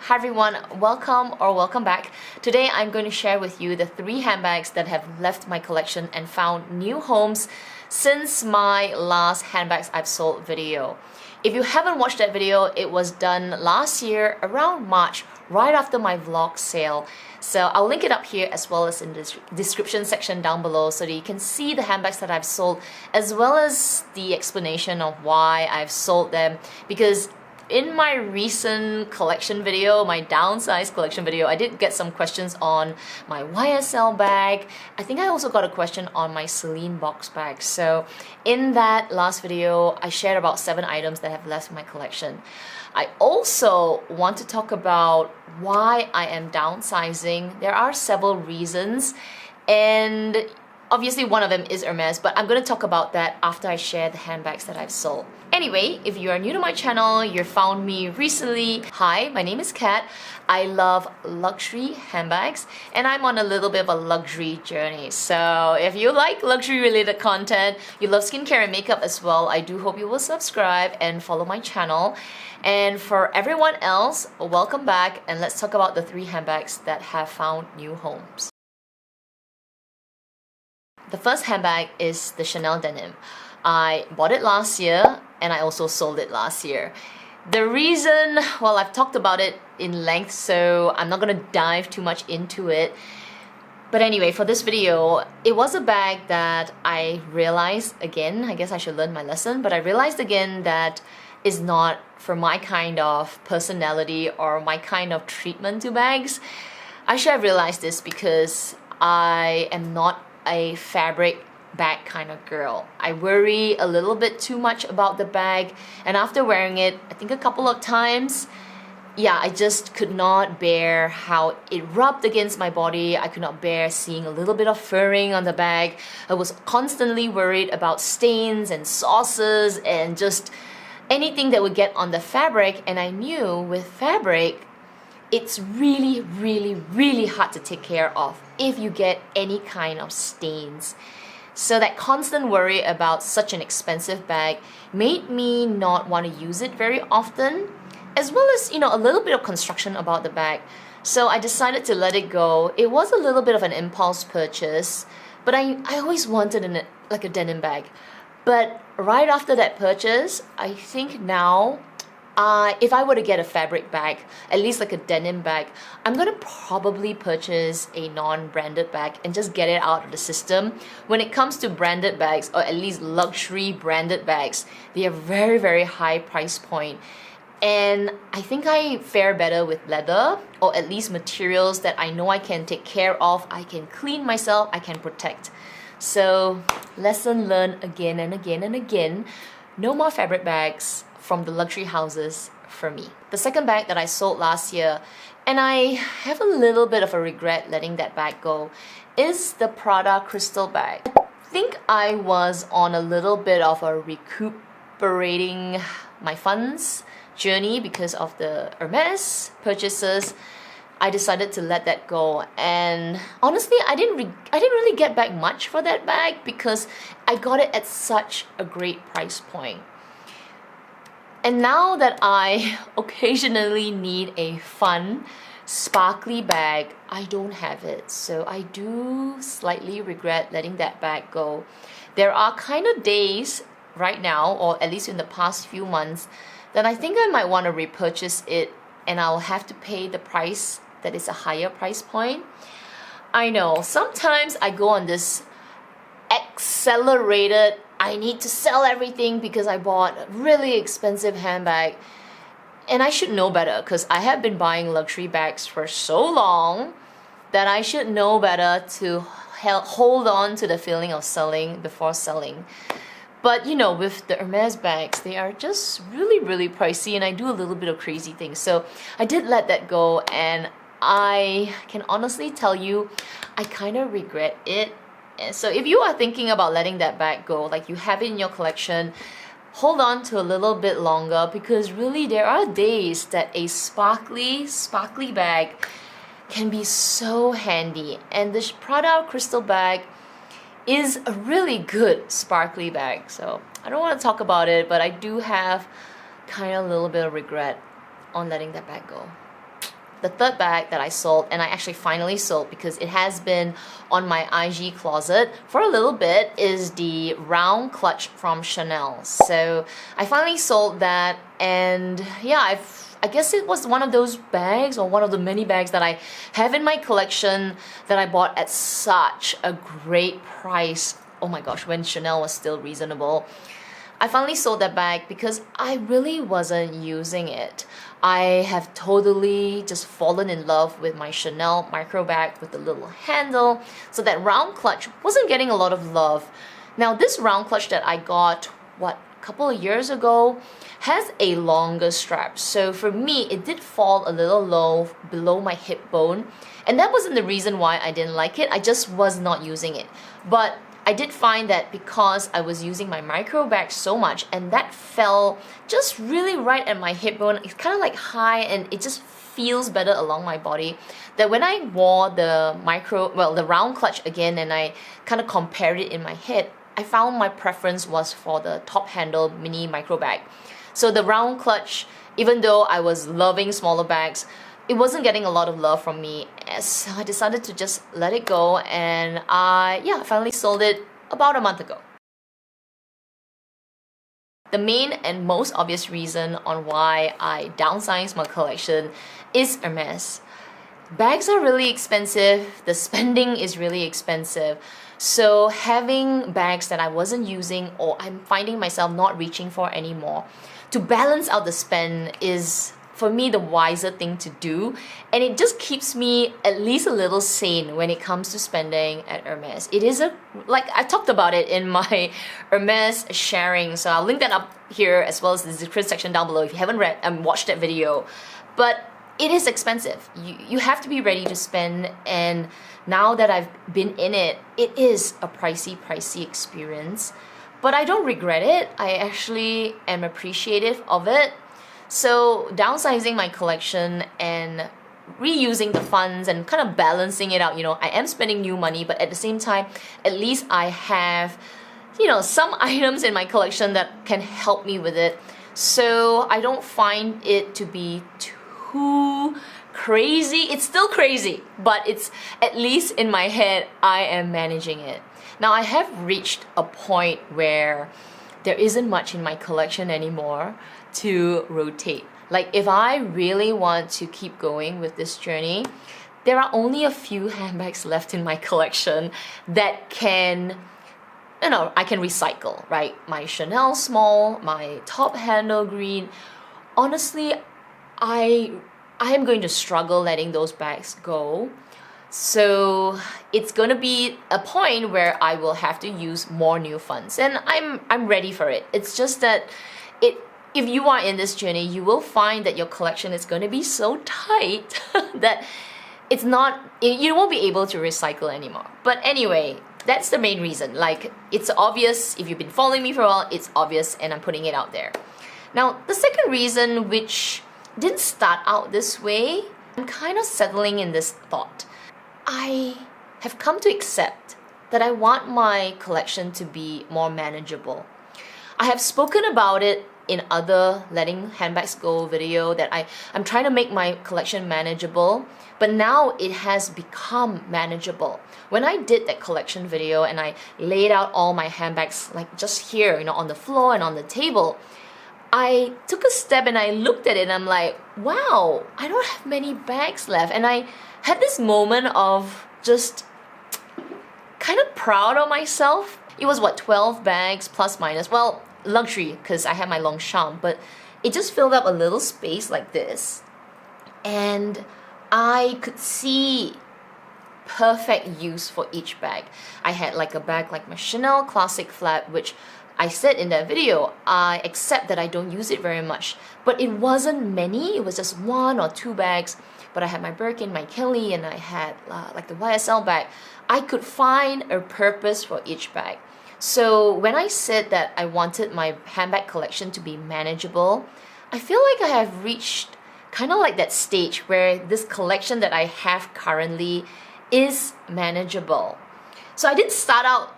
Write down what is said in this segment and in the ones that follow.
Hi everyone, welcome back. Today I'm going to share with you the 3 handbags that have left my collection and found new homes since my last handbags I've sold video. If you haven't watched that video, it was done last year around March, right after my vlog sale. So I'll link it up here as well as in the description section down below so that you can see the handbags that I've sold as well as the explanation of why I've sold them, because in my recent collection video, my downsize collection video, I did get some questions on my YSL bag. I think I also got a question on my Celine box bag. So in that last video, I shared about 7 items that have left my collection. I also want to talk about why I am downsizing. There are several reasons, and obviously one of them is Hermes, but I'm going to talk about that after I share the handbags that I've sold. Anyway, if you are new to my channel, you found me recently. Hi, my name is Kat. I love luxury handbags and I'm on a little bit of a luxury journey. So if you like luxury related content, you love skincare and makeup as well, I do hope you will subscribe and follow my channel. And for everyone else, welcome back, and let's talk about the 3 handbags that have found new homes. The first handbag is the Chanel denim. I bought it last year and I also sold it last year. The reason, well, I've talked about it in length, so I'm not going to dive too much into it. But anyway, for this video, it was a bag that I realized again, I guess I should learn my lesson, but I realized again that is not for my kind of personality or my kind of treatment to bags. I should have realized this because I am not a fabric bag kind of girl. I worry a little bit too much about the bag, and after wearing it, I think a couple of times, yeah, I just could not bear how it rubbed against my body. I could not bear seeing a little bit of furring on the bag. I was constantly worried about stains and sauces and just anything that would get on the fabric, and I knew with fabric, it's really hard to take care of if you get any kind of stains. So that constant worry about such an expensive bag made me not want to use it very often, as well as, you know, a little bit of construction about the bag. So I decided to let it go. It was a little bit of an impulse purchase, but I always wanted like a denim bag. But right after that purchase, I think now, if I were to get a fabric bag, at least like a denim bag, I'm gonna probably purchase a non-branded bag and just get it out of the system. When it comes to branded bags, or at least luxury branded bags, they are very high price point. And I think I fare better with leather, or at least materials that I know I can take care of, I can clean myself, I can protect. So, lesson learned again and again and again. No more fabric bags from the luxury houses for me. The second bag that I sold last year, and I have a little bit of a regret letting that bag go, is the Prada crystal bag. I think I was on a little bit of a recuperating my funds journey because of the Hermes purchases. I decided to let that go, and honestly, I didn't really get back much for that bag because I got it at such a great price point. And now that I occasionally need a fun, sparkly bag, I don't have it. So I do slightly regret letting that bag go. There are kind of days right now, or at least in the past few months, that I think I might want to repurchase it, and I'll have to pay the price that is a higher price point. I know, sometimes I go on this accelerated, I need to sell everything because I bought a really expensive handbag. And I should know better because I have been buying luxury bags for so long that I should know better to hold on to the feeling of selling before selling. But you know, with the Hermes bags, they are just really pricey, and I do a little bit of crazy things. So I did let that go, and I can honestly tell you, I kind of regret it. And so if you are thinking about letting that bag go, like you have it in your collection, hold on to a little bit longer, because really there are days that a sparkly bag can be so handy. And this Prada crystal bag is a really good sparkly bag. So I don't want to talk about it, but I do have kind of a little bit of regret on letting that bag go. the third bag that I sold, and I actually finally sold because it has been on my IG closet for a little bit, is the round clutch from Chanel. So I finally sold that, and yeah, I guess it was one of those bags, or one of the many bags that I have in my collection that I bought at such a great price. Oh my gosh, when Chanel was still reasonable. I finally sold that bag because I really wasn't using it. I have totally just fallen in love with my Chanel micro bag with the little handle, so that round clutch wasn't getting a lot of love. Now this round clutch that I got, a couple of years ago, has a longer strap, so for me it did fall a little low below my hip bone, and that wasn't the reason why I didn't like it. I just was not using it. But I did find that because I was using my micro bag so much, and that fell just really right at my hip bone, it's kind of like high and it just feels better along my body, that when I wore the the round clutch again and I kind of compared it in my head, I found my preference was for the top handle mini micro bag. So the round clutch, even though I was loving smaller bags, it wasn't getting a lot of love from me, so I decided to just let it go, and I finally sold it about a month ago. The main and most obvious reason on why I downsized my collection is Hermes. Bags are really expensive, the spending is really expensive, so having bags that I wasn't using or I'm finding myself not reaching for anymore, to balance out the spend is, for me, the wiser thing to do, and it just keeps me at least a little sane when it comes to spending at Hermes. It is I talked about it in my Hermes sharing, so I'll link that up here as well as the description section down below if you haven't read and watched that video. But it is expensive. You have to be ready to spend, and now that I've been in it, it is a pricey experience. But I don't regret it. I actually am appreciative of it. So downsizing my collection and reusing the funds and kind of balancing it out, I am spending new money, but at the same time, at least I have, some items in my collection that can help me with it. So I don't find it to be too crazy. It's still crazy, but it's at least in my head, I am managing it. Now I have reached a point where there isn't much in my collection anymore to rotate. Like, if I really want to keep going with this journey, there are only a few handbags left in my collection that can, I can recycle, right? My Chanel small, my top handle green. Honestly, I am going to struggle letting those bags go. So it's gonna be a point where I will have to use more new funds, and I'm ready for it. It's just that if you are in this journey, you will find that your collection is going to be so tight that you won't be able to recycle anymore. But anyway, that's the main reason. Like, it's obvious. If you've been following me for a while, it's obvious, and I'm putting it out there. Now, the second reason, which didn't start out this way, I'm kind of settling in this thought. I have come to accept that I want my collection to be more manageable. I have spoken about it in other letting handbags go video that I'm trying to make my collection manageable, but now it has become manageable. When I did that collection video and I laid out all my handbags like just here, on the floor and on the table, I took a step and I looked at it and I'm like, wow, I don't have many bags left. And I had this moment of just kind of proud of myself. It was 12 bags plus minus, well, luxury because I had my Longchamp, but it just filled up a little space like this, and I could see perfect use for each bag. I had like a bag like my Chanel Classic Flat, which I said in that video, I accept that I don't use it very much, but it wasn't many. It was just 1 or 2 bags. But I had my Birkin, my Kelly, and I had like the YSL bag. I could find a purpose for each bag. So when I said that I wanted my handbag collection to be manageable, I feel like I have reached kind of like that stage where this collection that I have currently is manageable. So I didn't start out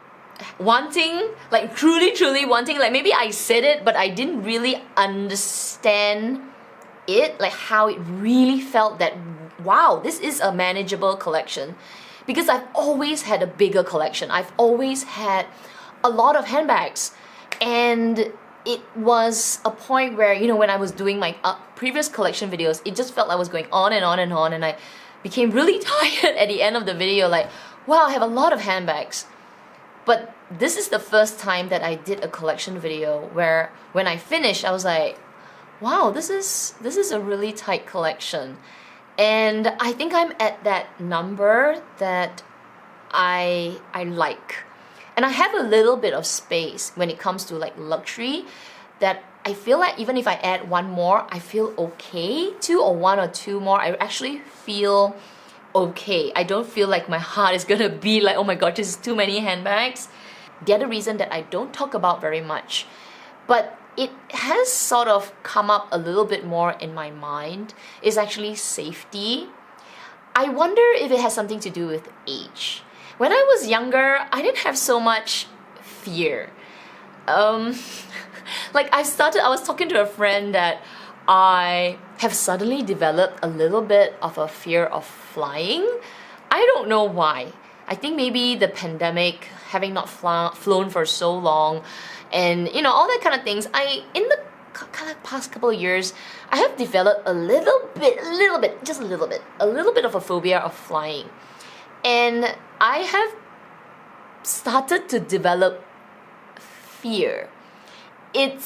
wanting, like truly wanting, like maybe I said it, but I didn't really understand it, like how it really felt that, wow, this is a manageable collection. Because I've always had a bigger collection. I've always had a lot of handbags. And it was a point where, you know, when I was doing my previous collection videos, it just felt like I was going on and on and on, and I became really tired at the end of the video, like, wow, I have a lot of handbags. But this is the first time that I did a collection video where when I finished, I was like, wow, this is a really tight collection. And I think I'm at that number that I like. And I have a little bit of space when it comes to like luxury, that I feel like even if I add one more, I feel okay. 2 or 1 or 2 more, I actually feel okay. I don't feel like my heart is gonna be like, oh my god, this is too many handbags. The other reason that I don't talk about very much, but it has sort of come up a little bit more in my mind, is actually safety. I wonder if it has something to do with age. When I was younger, I didn't have so much fear. Like I was talking to a friend that I have suddenly developed a little bit of a fear of flying. I don't know why. I think maybe the pandemic, having not flown for so long, and you know, all that kind of things. In the kind of past couple of years, I have developed a little bit of a phobia of flying. And I have started to develop fear. It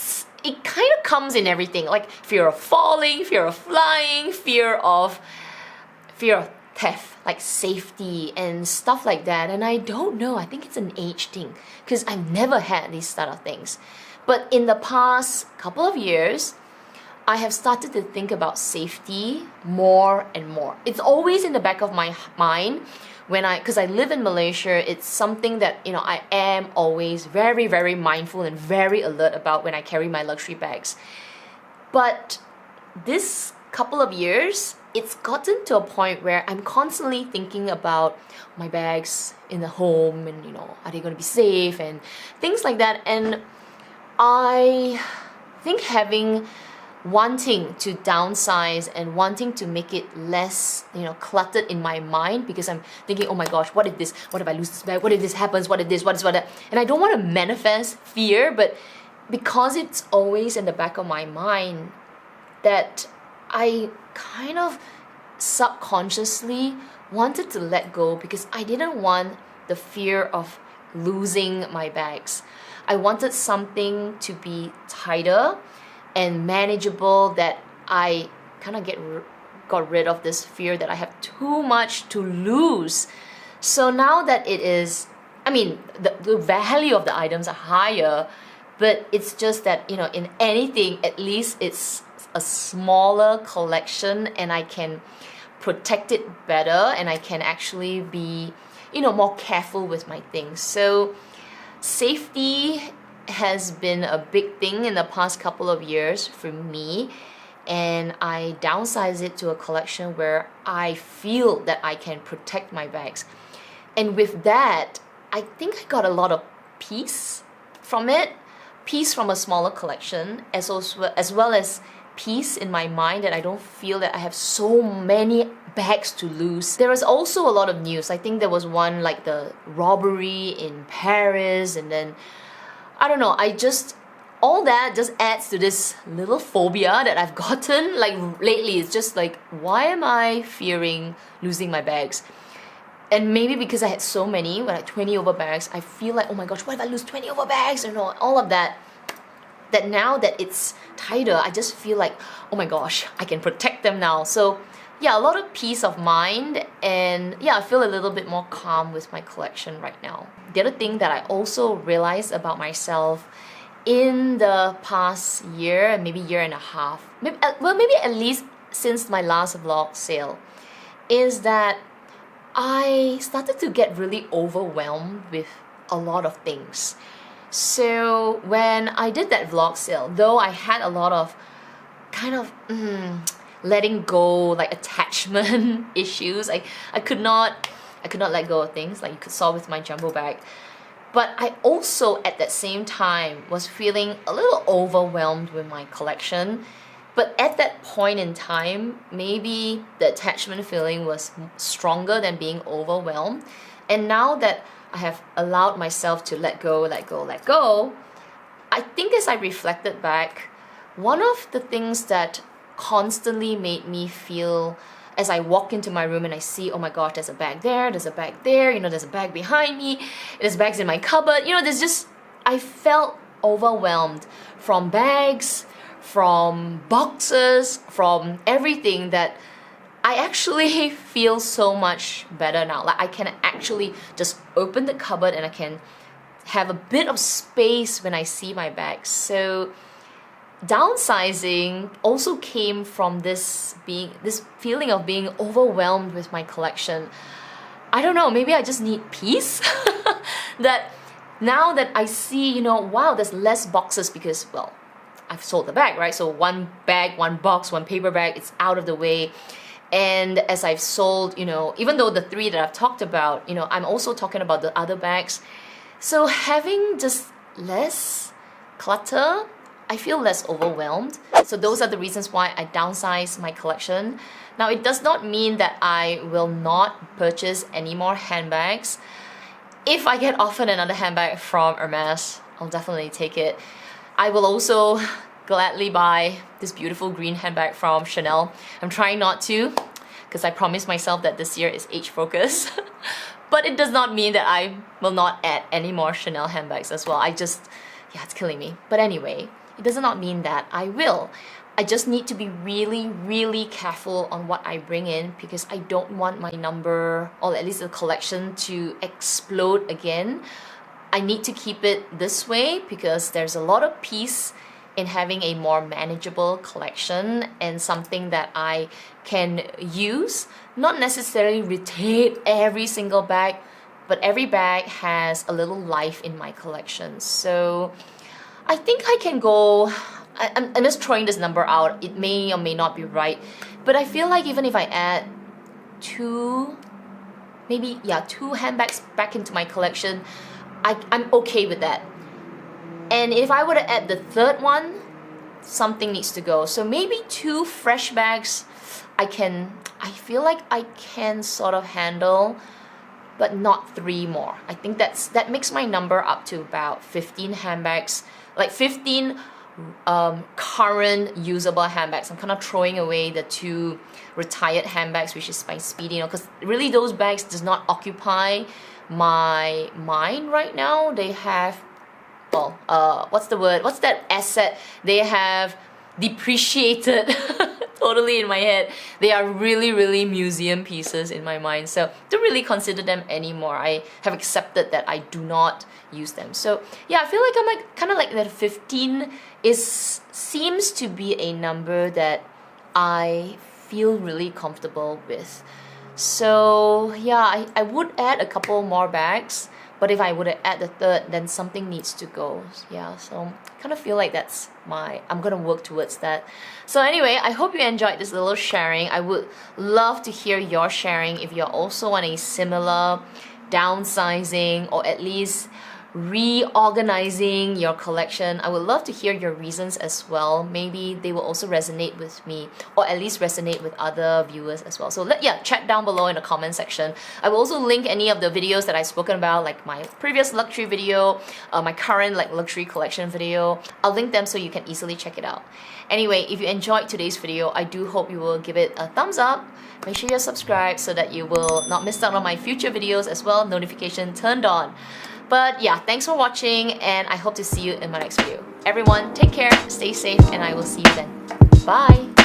kind of comes in everything, like fear of falling, fear of flying, fear of theft, like safety and stuff like that. And I don't know, I think it's an age thing, because I've never had these sort of things. But in the past couple of years, I have started to think about safety more and more. It's always in the back of my mind because I live in Malaysia. It's something that, you know, I am always very, very mindful and very alert about when I carry my luxury bags. But this couple of years, it's gotten to a point where I'm constantly thinking about my bags in the home, and you know, are they going to be safe and things like that. And I think wanting to downsize and wanting to make it less, you know, cluttered in my mind, because I'm thinking, oh my gosh, what if I lose this bag, what if this happens, what if this, what that, and I don't want to manifest fear, but because it's always in the back of my mind, that I kind of subconsciously wanted to let go, because I didn't want the fear of losing my bags. I wanted something to be tighter and manageable, that I kind of got rid of this fear that I have too much to lose. So now that it is, I mean, the value of the items are higher, but it's just that, you know, in anything, at least it's a smaller collection, and I can protect it better, and I can actually be, you know, more careful with my things. So safety has been a big thing in the past couple of years for me, and I downsized it to a collection where I feel that I can protect my bags. And with that, I think I got a lot of peace from it, peace from a smaller collection, as well as peace in my mind that I don't feel that I have so many bags to lose. There is also a lot of news. I think there was one like the robbery in Paris, and then I don't know, all that just adds to this little phobia that I've gotten. Like lately, it's just like, why am I fearing losing my bags? And maybe because I had so many, like 20 over bags, I feel like, oh my gosh, what if I lose 20 over bags? You know, all of that. That now that it's tighter, I just feel like, oh my gosh, I can protect them now. So yeah, a lot of peace of mind, and yeah, I feel a little bit more calm with my collection right now. The other thing that I also realized about myself in the past year, maybe year and a half, maybe at least since my last vlog sale, is that I started to get really overwhelmed with a lot of things. So when I did that vlog sale, though I had a lot of kind of letting go, like attachment issues, I could not let go of things, like you saw with my jumbo bag. But I also at that same time was feeling a little overwhelmed with my collection. But at that point in time, maybe the attachment feeling was stronger than being overwhelmed. And now that I have allowed myself to let go, I think as I reflected back, one of the things that constantly made me feel, as I walk into my room and I see, oh my gosh, there's a bag there, there's a bag there, there's a bag behind me, there's bags in my cupboard, I felt overwhelmed from bags, from boxes, from everything, that I actually feel so much better now. Like I can actually just open the cupboard and I can have a bit of space when I see my bags. So downsizing also came from this feeling of being overwhelmed with my collection. I don't know, maybe I just need peace. That now that I see, wow, there's less boxes because, well, I've sold the bag, right? So one bag, one box, one paper bag, it's out of the way. And as I've sold, even though the 3 that I've talked about, I'm also talking about the other bags. So having just less clutter, I feel less overwhelmed. So those are the reasons why I downsize my collection. Now, it does not mean that I will not purchase any more handbags. If I get offered another handbag from Hermes, I'll definitely take it. I will also gladly buy this beautiful green handbag from Chanel. I'm trying not to, because I promised myself that this year is age focus. But it does not mean that I will not add any more Chanel handbags as well. It's killing me. But anyway, it does not mean that I will. I just need to be really, really careful on what I bring in, because I don't want my number, or at least the collection, to explode again. I need to keep it this way because there's a lot of peace in having a more manageable collection and something that I can use. Not necessarily retain every single bag, but every bag has a little life in my collection. So I think I can go, I'm just throwing this number out, it may or may not be right, but I feel like even if I add 2 handbags back into my collection, I'm okay with that. And if I were to add the 3rd one, something needs to go. So maybe 2 fresh bags I feel like I can sort of handle, but not 3 more. I think that makes my number up to about 15 handbags, like 15 current usable handbags. I'm kind of throwing away the 2 retired handbags, which is my Speedy, because really those bags does not occupy my mind right now. They have, what's that asset? They have depreciated totally in my head. They are really, really museum pieces in my mind. So don't really consider them anymore. I have accepted that I do not use them. So yeah, I feel like I'm kind of like that 15 seems to be a number that I feel really comfortable with. So yeah, I would add a couple more bags, but if I would add the 3rd, then something needs to go. Yeah, so I kind of feel like I'm gonna work towards that. So anyway, I hope you enjoyed this little sharing. I would love to hear your sharing if you're also on a similar downsizing or at least reorganizing your collection. I would love to hear your reasons as well. Maybe they will also resonate with me, or at least resonate with other viewers as well. So chat down below in the comment section. I will also link any of the videos that I've spoken about, like my previous luxury video, my current luxury collection video. I'll link them so you can easily check it out. Anyway, if you enjoyed today's video, I do hope you will give it a thumbs up. Make sure you're subscribed so that you will not miss out on my future videos as well, notification turned on. But yeah, thanks for watching, and I hope to see you in my next video. Everyone, take care, stay safe, and I will see you then. Bye!